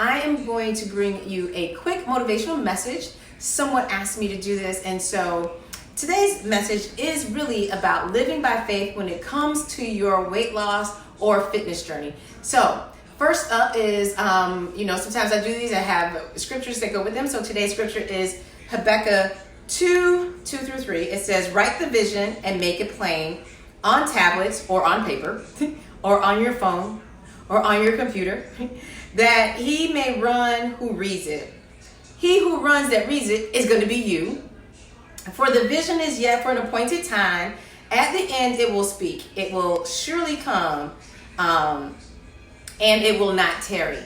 I am going to bring you a quick motivational message. Someone asked me to do this, and so today's message is really about living by faith when it comes to your weight loss or fitness journey. So first up is, sometimes I do these, I have scriptures that go with them. So today's scripture is Habakkuk 2:2-3. It says, write the vision and make it plain on tablets or on paper or on your phone or on your computer, that he may run who reads it. He who runs that reads it is going to be you. For the vision is yet for an appointed time. At the end it will speak. It will surely come, and it will not tarry.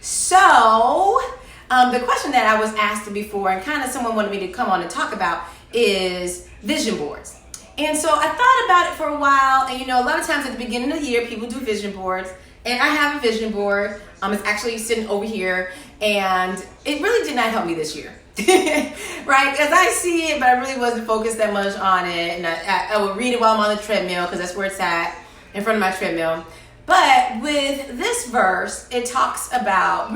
So the question that I was asked before, and kind of someone wanted me to come on and talk about, is vision boards. And so I thought about it for a while, and a lot of times at the beginning of the year, people do vision boards, and I have a vision board. It's actually sitting over here, and it really did not help me this year, right? Because I see it, but I really wasn't focused that much on it, and I would read it while I'm on the treadmill, because that's where it's at, in front of my treadmill. But with this verse, it talks about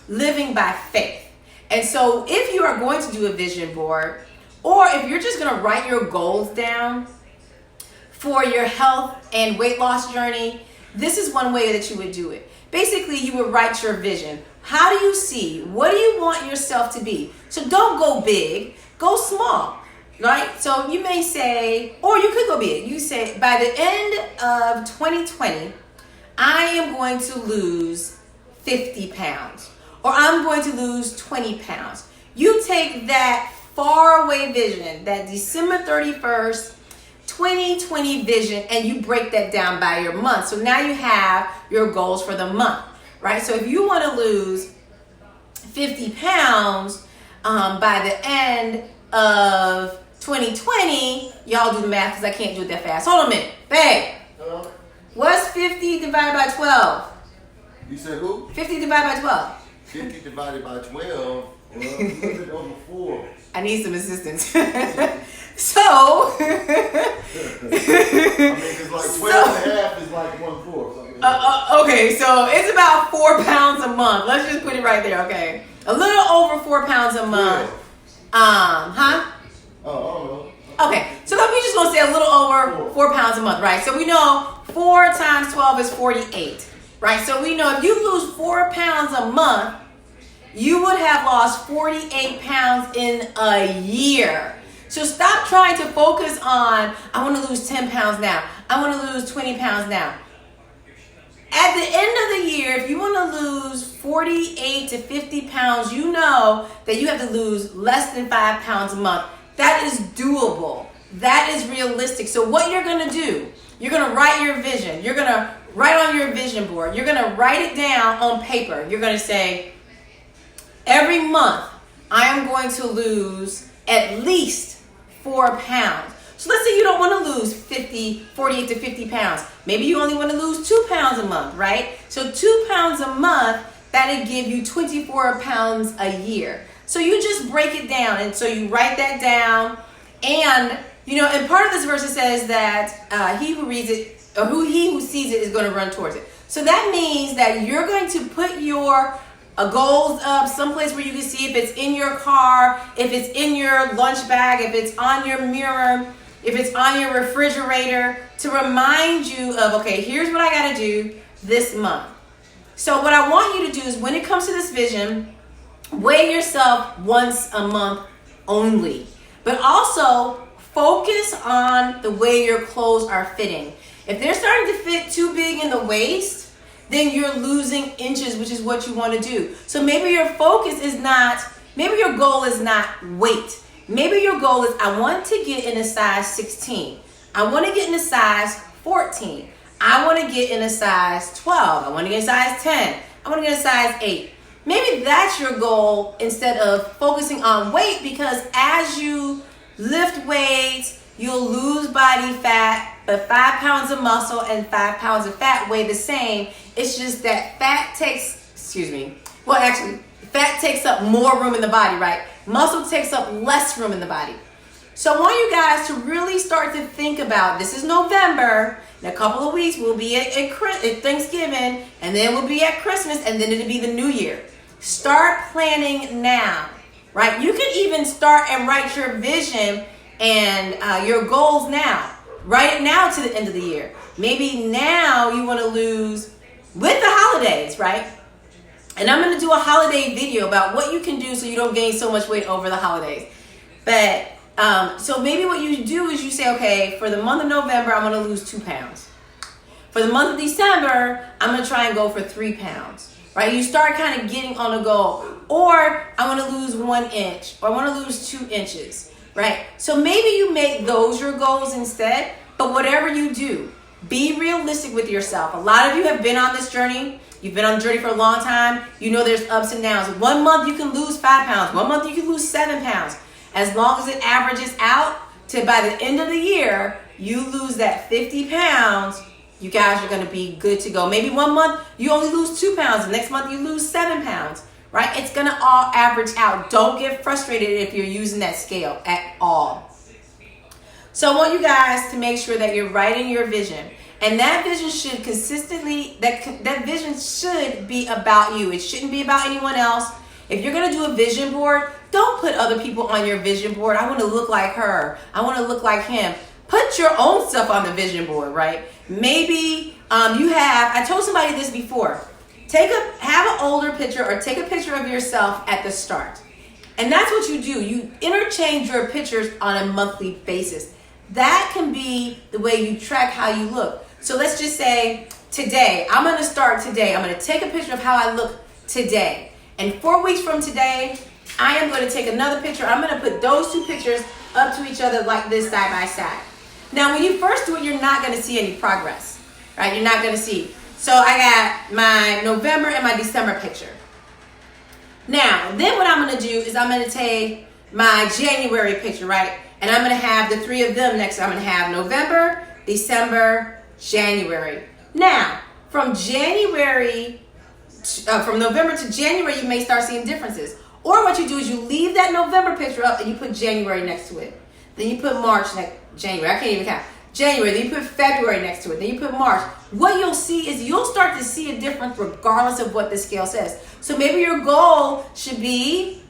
living by faith. And so if you are going to do a vision board, or if you're just going to write your goals down for your health and weight loss journey, this is one way that you would do it. Basically, you would write your vision. How do you see? What do you want yourself to be? So don't go big, go small, right? So you may say, or you could go big. You say, by the end of 2020, I am going to lose 50 pounds, or I'm going to lose 20 pounds. You take that faraway vision, that December 31st, 2020 vision, and you break that down by your month. So now you have your goals for the month, right? So if you want to lose 50 pounds by the end of 2020, y'all do the math because I can't do it that fast. Hold on a minute. Babe, what's 50 divided by 12? You said who? 50 divided by 12. 50 divided by 12, well, it's over 4. I need some assistance. So, I mean, it's like 12 and a half is like 1/4. Okay, so it's about 4 pounds a month. Let's just put it right there, okay? A little over 4 pounds a month. Oh, I don't know. Okay, so we just gonna say a little over 4 pounds a month, right? So we know 4 times 12 is 48, right? So we know if you lose 4 pounds a month, you would have lost 48 pounds in a year. So stop trying to focus on, I want to lose 10 pounds now. I want to lose 20 pounds now. At the end of the year, if you want to lose 48 to 50 pounds, you know that you have to lose less than 5 pounds a month. That is doable. That is realistic. So what you're going to do, you're going to write your vision. You're going to write on your vision board. You're going to write it down on paper. You're going to say, every month, I am going to lose at least 4 pounds. So let's say you don't want to lose 48 to 50 pounds. Maybe you only want to lose 2 pounds a month, right? So 2 pounds a month, that'll give you 24 pounds a year. So you just break it down. And so you write that down. And, and part of this verse it says that he who reads it, or he who sees it is going to run towards it. So that means that you're going to put your goals up someplace where you can see, if it's in your car, if it's in your lunch bag, if it's on your mirror, if it's on your refrigerator, to remind you of, okay, here's what I got to do this month. So what I want you to do is, when it comes to this vision, weigh yourself once a month only, but also focus on the way your clothes are fitting. If they're starting to fit too big in the waist, then you're losing inches, which is what you want to do. So maybe your focus is not, maybe your goal is not weight. Maybe your goal is, I want to get in a size 16. I want to get in a size 14. I want to get in a size 12. I want to get in a size 10. I want to get in a size 8. Maybe that's your goal instead of focusing on weight, because as you lift weights, you'll lose body fat, but 5 pounds of muscle and 5 pounds of fat weigh the same. It's just that fat takes up more room in the body, right? Muscle takes up less room in the body. So I want you guys to really start to think about, this is November. In a couple of weeks, we'll be at Thanksgiving, and then we'll be at Christmas, and then it'll be the New Year. Start planning now, right? You can even start and write your vision and your goals now. Write it now to the end of the year. Maybe now you want to lose with the holidays, right? And I'm going to do a holiday video about what you can do so you don't gain so much weight over the holidays. But so maybe what you do is you say, okay, for the month of November, I'm going to lose 2 pounds. For the month of December, I'm going to try and go for 3 pounds, right? You start kind of getting on a goal. Or I want to lose 1 inch, or I want to lose 2 inches, right? So maybe you make those your goals instead, but whatever you do, be realistic with yourself. A lot of you have been on this journey. You've been on the journey for a long time. You know there's ups and downs. 1 month you can lose 5 pounds. 1 month you can lose 7 pounds. As long as it averages out to by the end of the year, you lose that 50 pounds, you guys are going to be good to go. Maybe 1 month you only lose 2 pounds. The next month you lose 7 pounds, right? It's going to all average out. Don't get frustrated if you're using that scale at all. So I want you guys to make sure that you're writing your vision. And that vision should consistently, that vision should be about you. It shouldn't be about anyone else. If you're going to do a vision board, don't put other people on your vision board. I want to look like her. I want to look like him. Put your own stuff on the vision board, right? Maybe I told somebody this before. Have an older picture or take a picture of yourself at the start. And that's what you do. You interchange your pictures on a monthly basis. That can be the way you track how you look. So let's just say today, I'm going to start today. I'm going to take a picture of how I look today. And 4 weeks from today, I am going to take another picture. I'm going to put those 2 pictures up to each other like this side by side. Now, when you first do it, you're not going to see any progress, right? You're not going to see. So I got my November and my December picture. Now, then what I'm going to do is I'm going to take my January picture, right? And I'm going to have the 3 of them next. I'm going to have November, December, January. Now, from November to January, you may start seeing differences. Or what you do is you leave that November picture up and you put January next to it. Then you put March next, January. I can't even count. January, then you put February next to it. Then you put March. What you'll see is you'll start to see a difference regardless of what the scale says. So maybe your goal should be,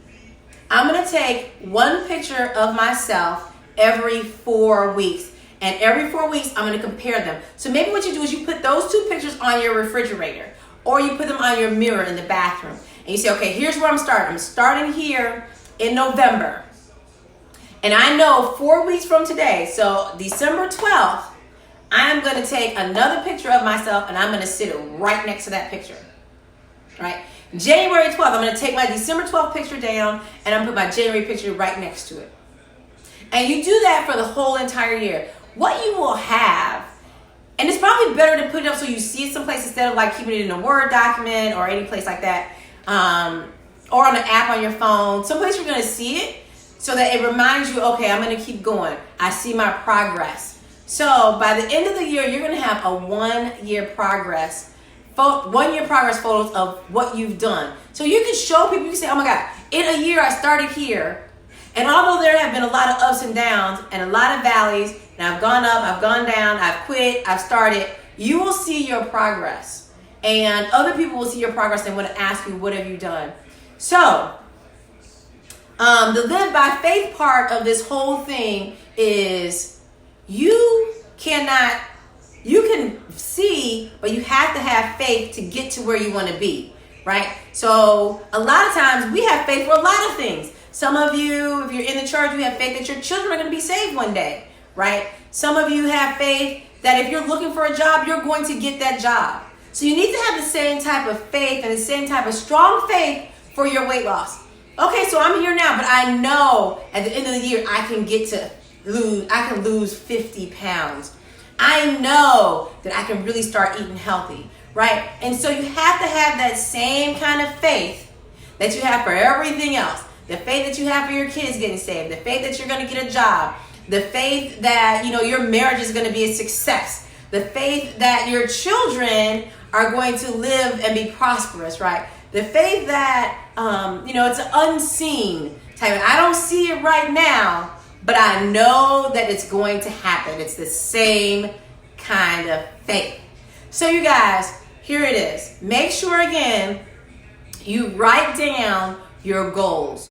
I'm going to take 1 picture of myself every 4 weeks. And every 4 weeks, I'm going to compare them. So maybe what you do is you put those 2 pictures on your refrigerator. Or you put them on your mirror in the bathroom. And you say, okay, here's where I'm starting. I'm starting here in November. And I know 4 weeks from today, so December 12th, I'm going to take another picture of myself and I'm going to sit it right next to that picture. Right? January 12th, I'm going to take my December 12th picture down and I'm going to put my January picture right next to it. And you do that for the whole entire year. What you will have, and it's probably better to put it up so you see it someplace instead of like keeping it in a Word document or any place like that, or on an app on your phone. Someplace you're going to see it so that it reminds you, okay, I'm going to keep going. I see my progress. So by the end of the year, you're going to have a 1 year progress, 1 year progress photos of what you've done. So you can show people, you can say, oh my God, in a year I started here. And although there have been a lot of ups and downs and a lot of valleys, and I've gone up, I've gone down, I've quit, I've started, you will see your progress. And other people will see your progress and want to ask you, what have you done? So, the live by faith part of this whole thing is you can see, but you have to have faith to get to where you want to be, right? So a lot of times we have faith for a lot of things. Some of you, if you're in the church, you have faith that your children are going to be saved one day, right? Some of you have faith that if you're looking for a job, you're going to get that job. So you need to have the same type of faith and the same type of strong faith for your weight loss. Okay, so I'm here now, but I know at the end of the year I can lose 50 pounds. I know that I can really start eating healthy, right? And so you have to have that same kind of faith that you have for everything else. The faith that you have for your kids getting saved, the faith that you're going to get a job, the faith that, your marriage is going to be a success, the faith that your children are going to live and be prosperous, right? The faith that, it's an unseen type of, I don't see it right now, but I know that it's going to happen. It's the same kind of faith. So you guys, here it is. Make sure again, you write down your goals.